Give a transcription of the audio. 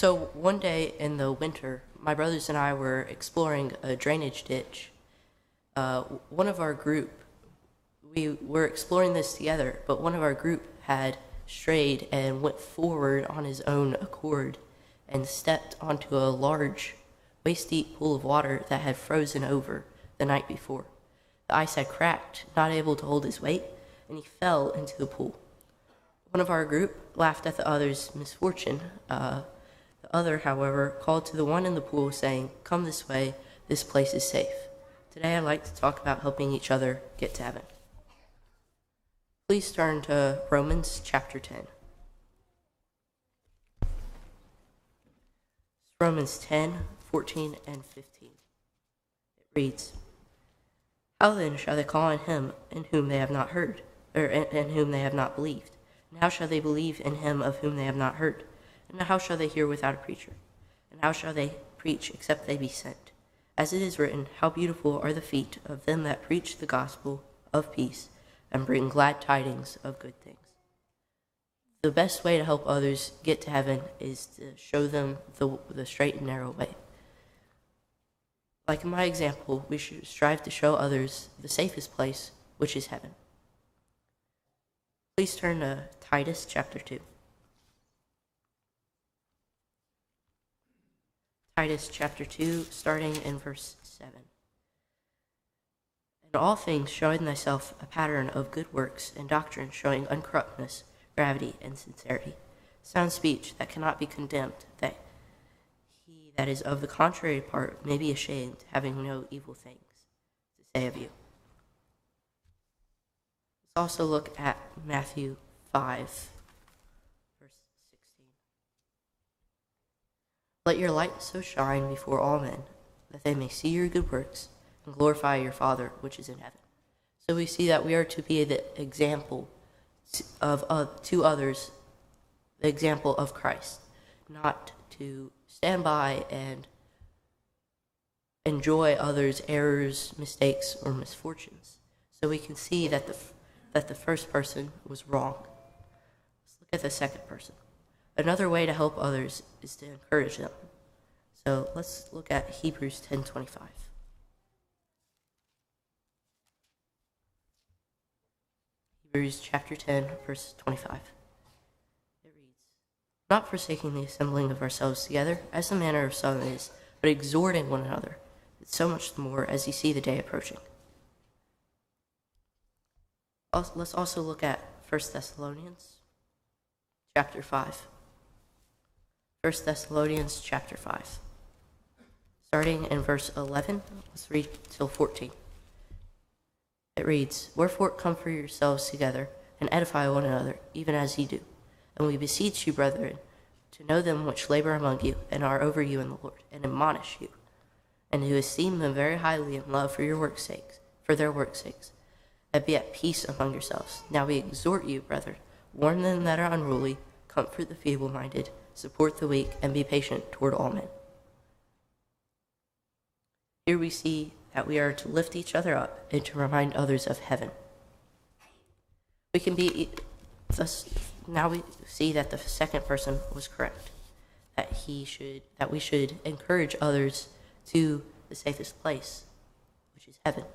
So one day in the winter, my brothers and I were exploring a drainage ditch. One of our group, we were exploring this together, but one of our group had strayed and went forward on his own accord and stepped onto a large, waist-deep pool of water that had frozen over the night before. The ice had cracked, not able to hold his weight, and he fell into the pool. One of our group laughed at the other's misfortune. The other, however, called to the one in the pool, saying, "Come this way, this place is safe." Today I'd like to talk about helping each other get to heaven. Please turn to Romans chapter 10. Romans 10, 14, and 15. It reads, "How then shall they call on him in whom they have not heard, or in whom they have not believed? And how shall they believe in him of whom they have not heard? And how shall they hear without a preacher? And how shall they preach except they be sent? As it is written, how beautiful are the feet of them that preach the gospel of peace and bring glad tidings of good things." The best way to help others get to heaven is to show them the straight and narrow way. Like in my example, we should strive to show others the safest place, which is heaven. Please turn to Titus Chapter 2. Titus Chapter 2, starting in verse 7. "In all things showing thyself a pattern of good works, and doctrine showing uncorruptness, gravity, and sincerity, sound speech that cannot be condemned, that he that is of the contrary part may be ashamed, having no evil things to say of you." Let's also look at Matthew 5, verse 16. "Let your light so shine before all men, that they may see your good works and glorify your Father which is in heaven." So we see that we are to be the example to others, the example of Christ, not to stand by and enjoy others' errors, mistakes, or misfortunes. So we can see that the first person was wrong. Let's look at the second person. Another way to help others is to encourage them. So let's look at Hebrews 10:25. Hebrews chapter 10, verse 25. It reads, "Not forsaking the assembling of ourselves together, as the manner of some is, but exhorting one another, so much the more as you see the day approaching." Let's also look at 1 Thessalonians chapter 5. 1 Thessalonians chapter 5. Starting in verse 11, let's read till 14. It reads, "Wherefore comfort yourselves together, and edify one another, even as ye do. And we beseech you, brethren, to know them which labor among you, and are over you in the Lord, and admonish you, and who esteem them very highly in love for your work's sakes, for their work's sakes, and be at peace among yourselves. Now we exhort you, brethren, warn them that are unruly, comfort the feeble-minded, support the weak, and be patient toward all men." Here we see that we are to lift each other up and to remind others of heaven. Now we see that the second person was correct, that we should encourage others to the safest place, which is heaven.